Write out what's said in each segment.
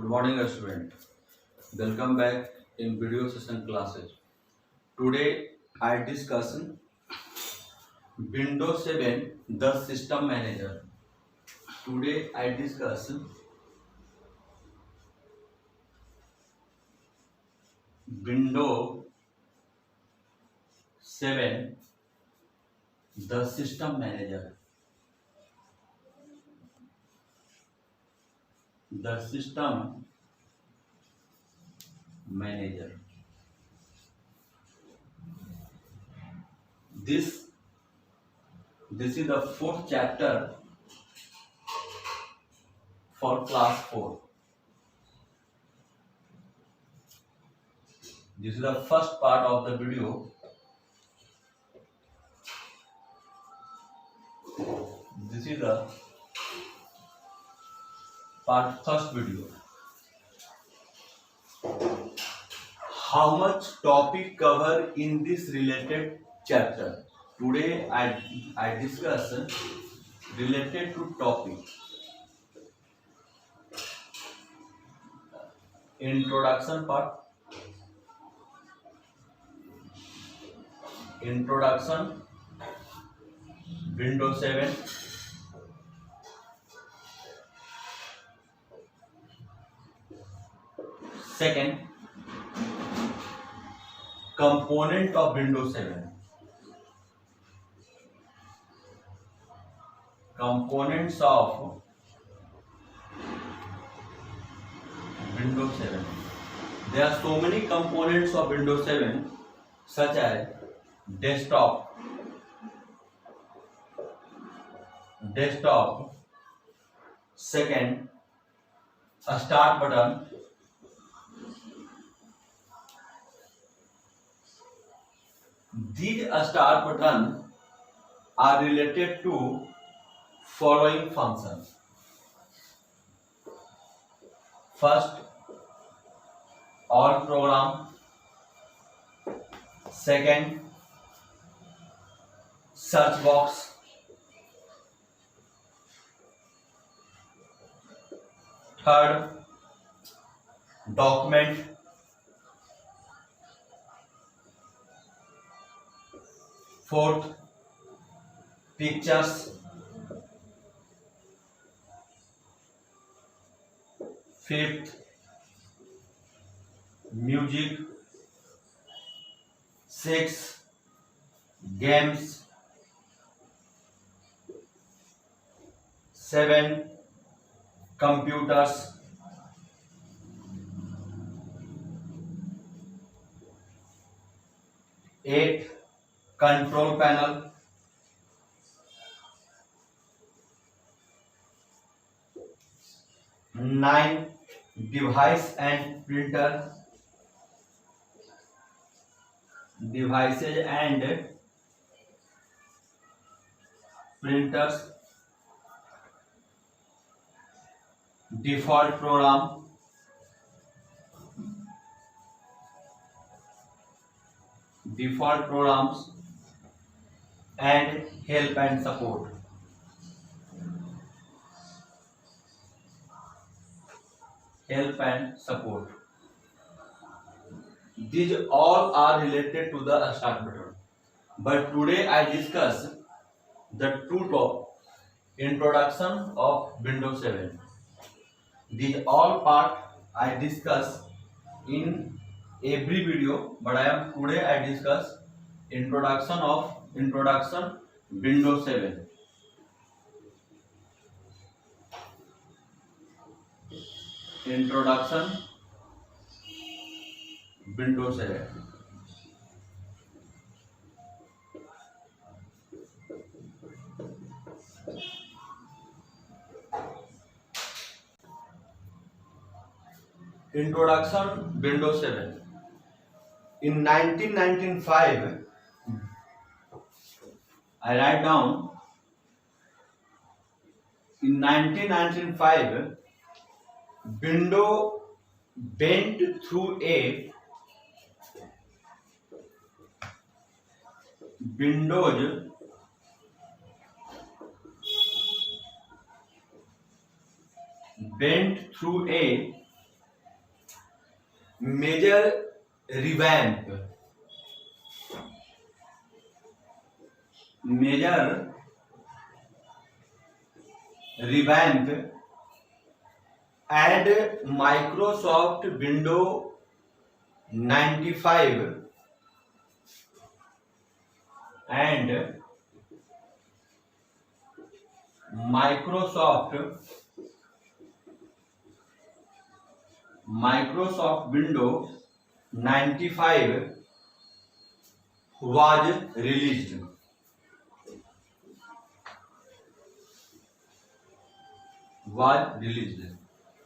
Good morning, student. Welcome back in video session classes. Today I discuss Windows 7, the system manager. Today I discuss Windows 7, the system manager. The system manager. This is the fourth chapter for class 4. This is the first part of the video. This is the first video. How much topic cover in this related chapter? Today I discuss related to topic. Introduction part. Introduction. Windows 7. Second, component of Windows 7. Components of Windows 7. There are so many components of Windows 7 such as desktop, second, a start button, these start button are related to following functions. First, all program. Second, search box. Third, document. Fourth, pictures. Fifth, music. Sixth, games. 7, computers. 8, control panel. 9, device and printer. Devices and printers. Default program. Default programs and help and support. Help and support. These all are related to the start button. But today I discuss the two top introduction of Windows 7. These all part I discuss in every video, but today I discuss introduction Windows 7. Introduction Windows 7. Introduction Windows 7. In 1995, I write down. In 1995, Windows went through a major revamp, major revamp and Microsoft Windows 95 and Microsoft Windows 95 was released.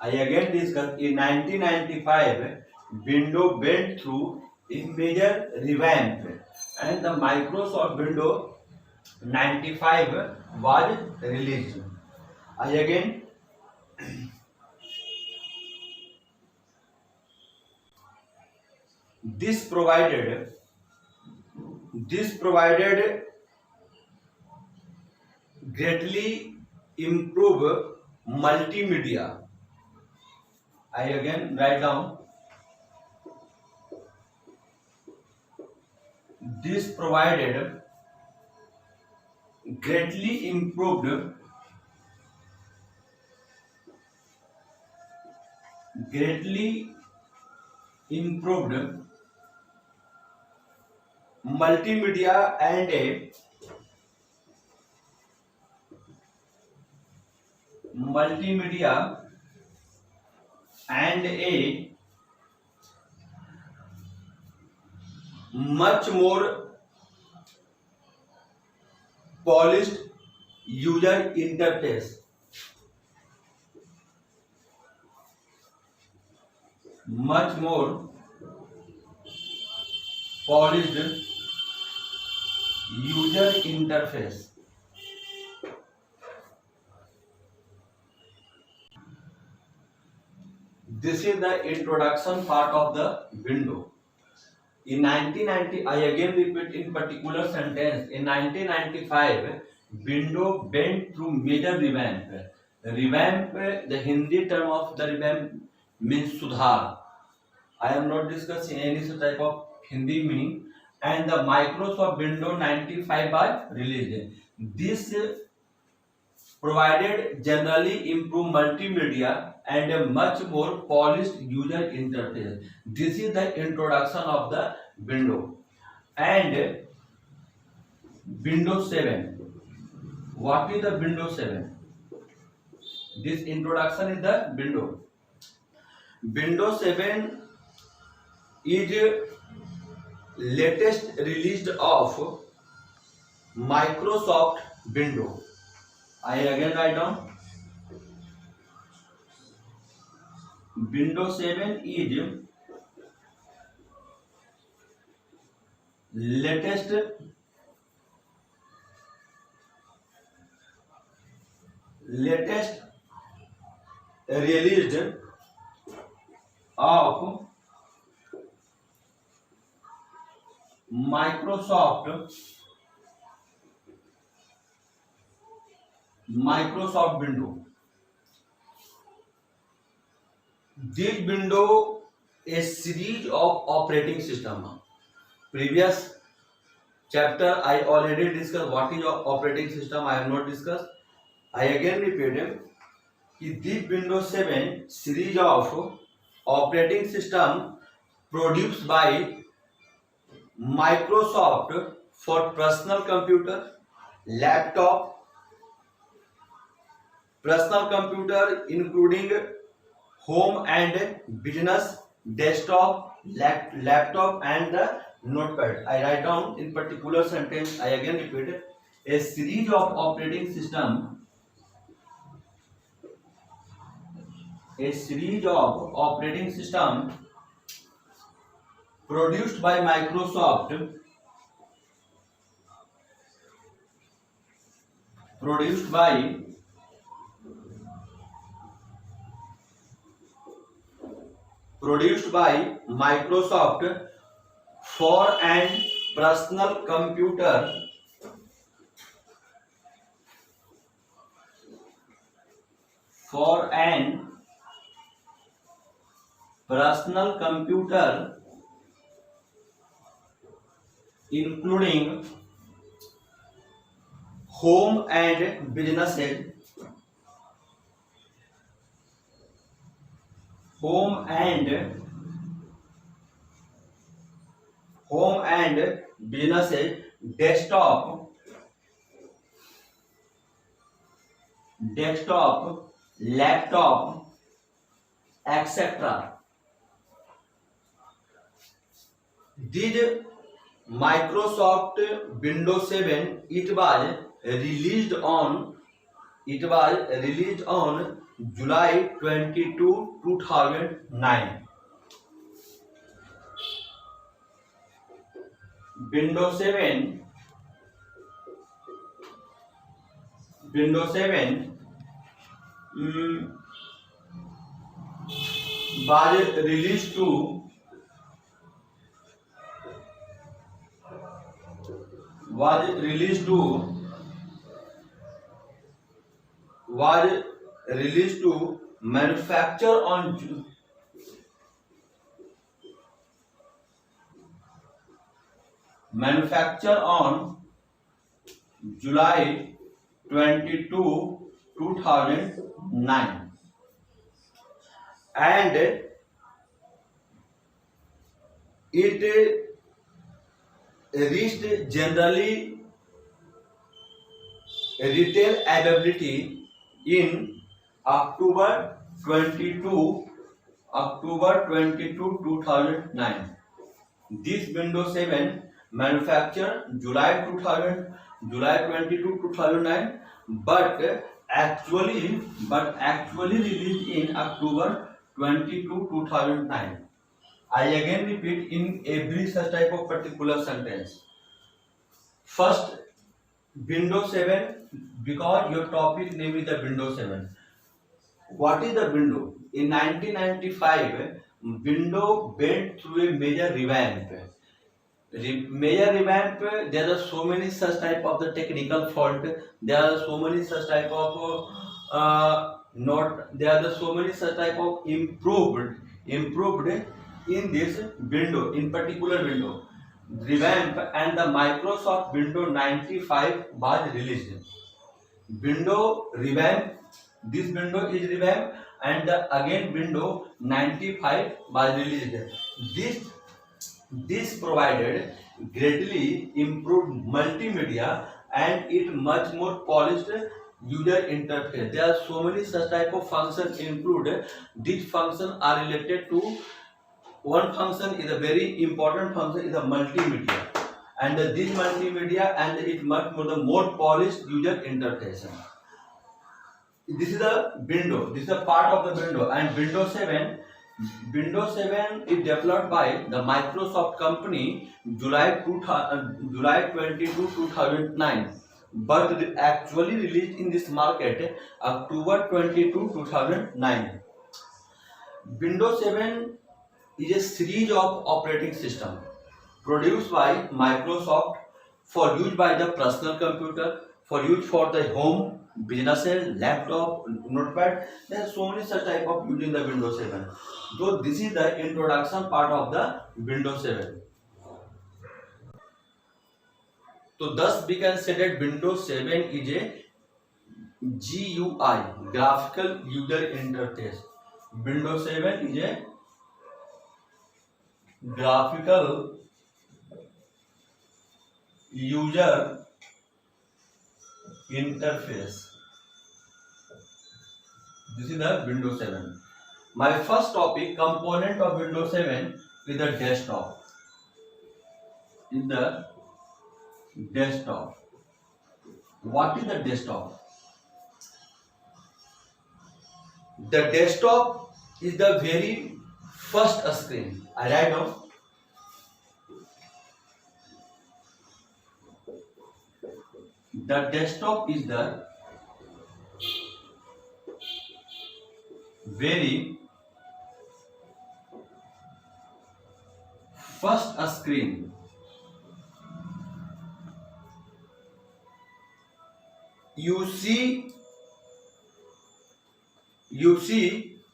I again discuss in 1995 Windows went through a major revamp and the Microsoft Windows 95 was released. I again this provided greatly improve multimedia. I again write down this provided greatly improved multimedia and a much more polished user interface. Much more polished user interface. This is the introduction part of the window. In 1990, I again repeat in particular sentence. In 1995, window went through major revamp. Revamp, the Hindi term of the revamp means sudhar. I am not discussing any such type of Hindi meaning. And the Microsoft Windows 95 was released. This provided generally improved multimedia and a much more polished user interface. This is the introduction of the window. And Windows 7. What is the Windows 7? This introduction is the window. Windows 7 is latest release of Microsoft Windows. I again write down Windows 7 is latest released of Microsoft Windows. This window a series of operating system. Previous chapter I already discussed what is operating system. I have not discussed. I again repeat it. This Windows 7 series of operating system produced by Microsoft for personal computer, laptop, including home and business, desktop, laptop and the notepad. I write down in particular sentence. I again repeat it. A series of operating system. A series of operating system produced by Microsoft for an personal computer personal computer including home and businesses, home and businesses, desktop, laptop, etc. Did Microsoft Windows 7 released on it was released on July 22, 2009. Windows 7 was released to manufacture on July 22, 2009, and it reached generally retail availability in October 22, 2009. This Windows 7 manufactured July 22, 2009, but actually released in October 22, 2009. I again repeat in every such type of particular sentence. First, Windows 7, because your topic name is the Windows 7. What is the window? In 1995, Windows went through a major revamp. There are so many such type of the technical fault. There are so many such type of there are so many such type of improved in this window, in particular window revamp, and the Microsoft Windows 95 was released. Window revamp, this window is revamped, and again window 95 was released. This provided greatly improved multimedia and it much more polished user interface. There are so many such type of functions included. These functions are related to one function is a very important function is a multimedia, and this multimedia and it much more polished user interface. This is the window. This is a part of the window, and Windows 7 is developed by the Microsoft company July 22, 2009, but actually released in this market October 22, 2009. Windows 7 is a series of operating system produced by Microsoft for use by the personal computer, for use for the home, businesses, laptop, notepad. There are so many such type of using the Windows 7. So this is the introduction part of the Windows 7. So thus we can say that Windows 7 is a GUI, graphical user interface. Windows 7 is a graphical user interface. This is the Windows 7. My first topic, component of Windows 7 is the desktop. What is the desktop? The desktop is the very first screen. I write down. The desktop is the very first screen you see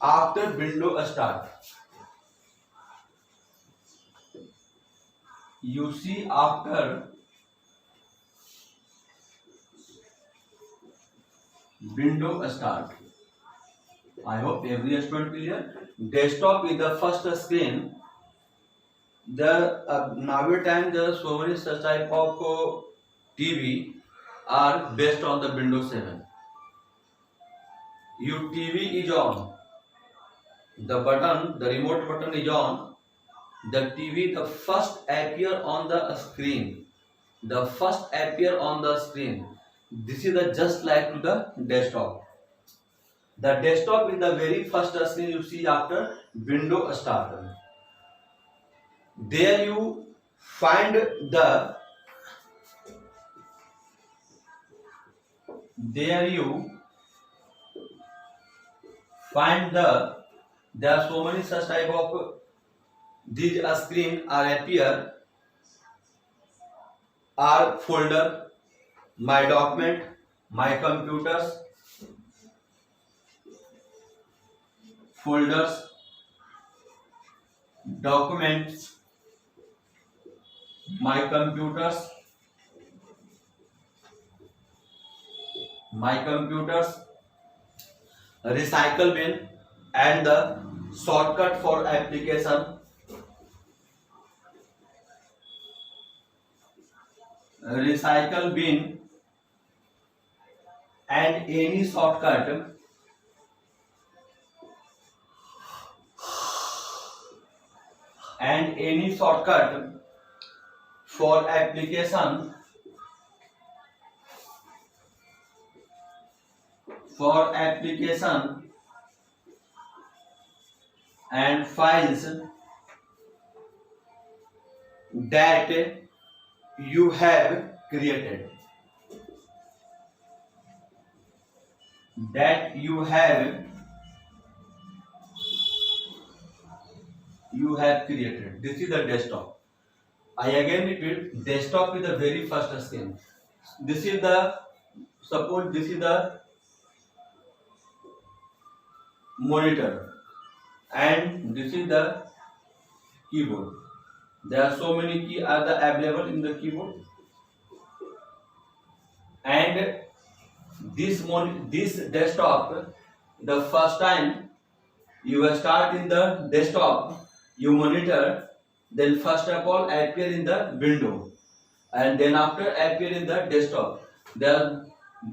after Windows start. you see after window start. I hope every student clear. Desktop is the first screen. The nowadays time there are so many such type of TV are based on the Windows 7. Your TV is on. The button, the remote button is on. The TV, the first appear on the screen. The first appear on the screen. This is the just like to the desktop. The desktop is the very first screen you see after window start. There you find the there you find the there are so many such type of these screen are appear are folder, my document, my computers, folders, documents, my computers, recycle bin, and the shortcut for application, recycle bin, and any shortcut for application and files that you have created, This is the desktop. I again repeat, desktop is the very first screen. This is the suppose this is the monitor and this is the keyboard. There are so many keys are the available in the keyboard, and this desktop, the first time you will start in the desktop, you monitor, then first of all appear in the window, and then after appear in the desktop. Then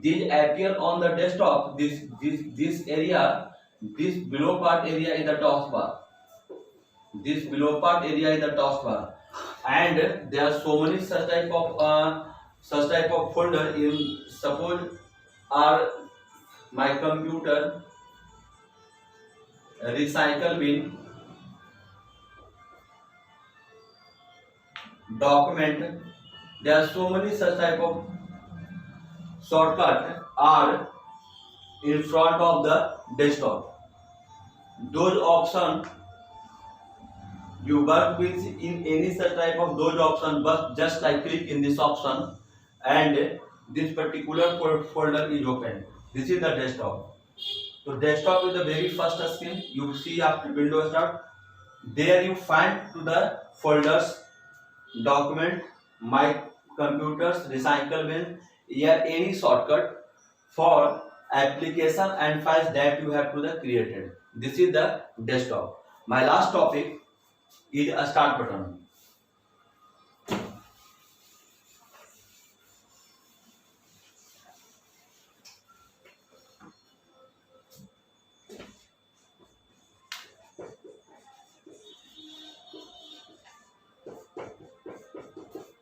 these appear on the desktop. This area, this below part area is the taskbar. This below part area is the taskbar, and there are so many such type of folder in suppose are my computer, recycle bin, document. There are so many such type of shortcut are in front of the desktop. Those options you work with in any such type of those options, but just like click in this option and this particular folder is open. This is the desktop. So desktop is the very first screen you see after Windows start. There you find to the folders, document, my computers, recycle bin, here any shortcut for application and files that you have to the created. This is the desktop. My last topic is a start button.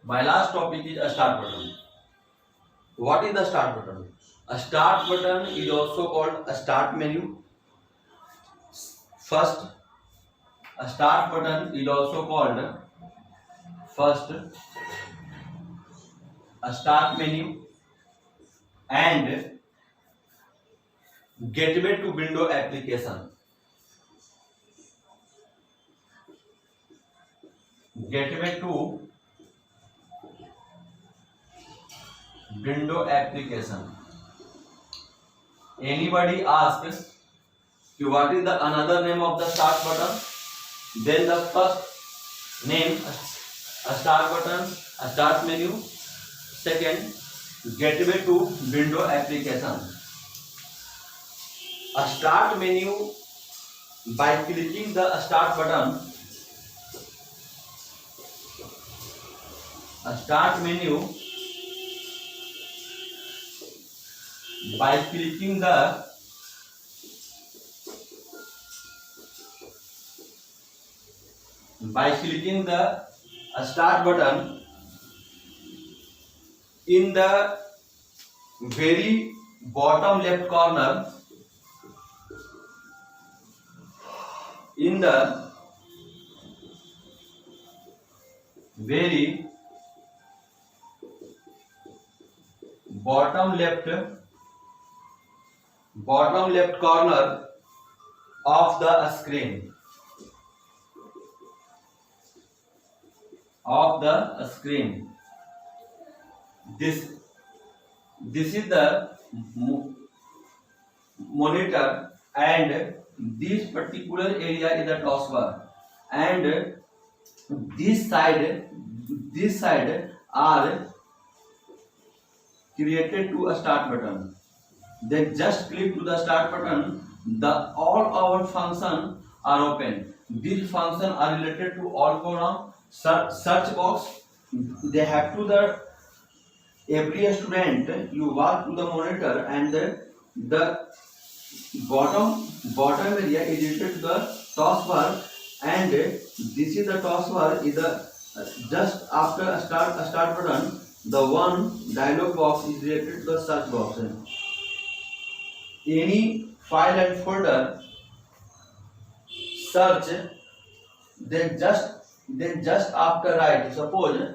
My last topic is a start button. What is the start button? A start button is also called a start menu. First, a start button is also called first a start menu and gateway to window application. Gateway to window application. Anybody asks what is the another name of the start button? Then the first name a start button, a start menu. Second, gateway to window application. A start menu, by clicking the start button, a start menu, by clicking the start button in the very bottom left corner, in the very bottom left corner of the screen, this is the monitor, and this particular area is the taskbar, and this side are created to a start button. Then just click to the start button, the all our function are open. These function are related to all program, search box. They have to the every student you walk to the monitor, and the bottom area is related to the taskbar, and this is the taskbar is the just after a start button, the one dialog box is related to the search box. Any file and folder search, then just after write, suppose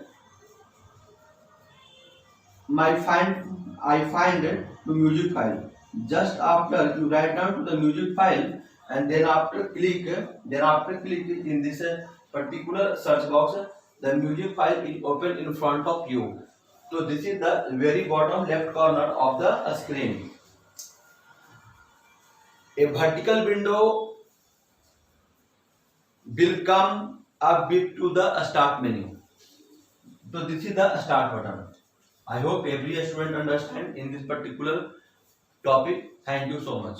I find the music file. Just after you write down to the music file, and then after click in this particular search box, the music file is open in front of you. So this is the very bottom left corner of the screen. A vertical window will come a bit to the start menu. So this is the start button. I hope every student understand in this particular topic. Thank you so much.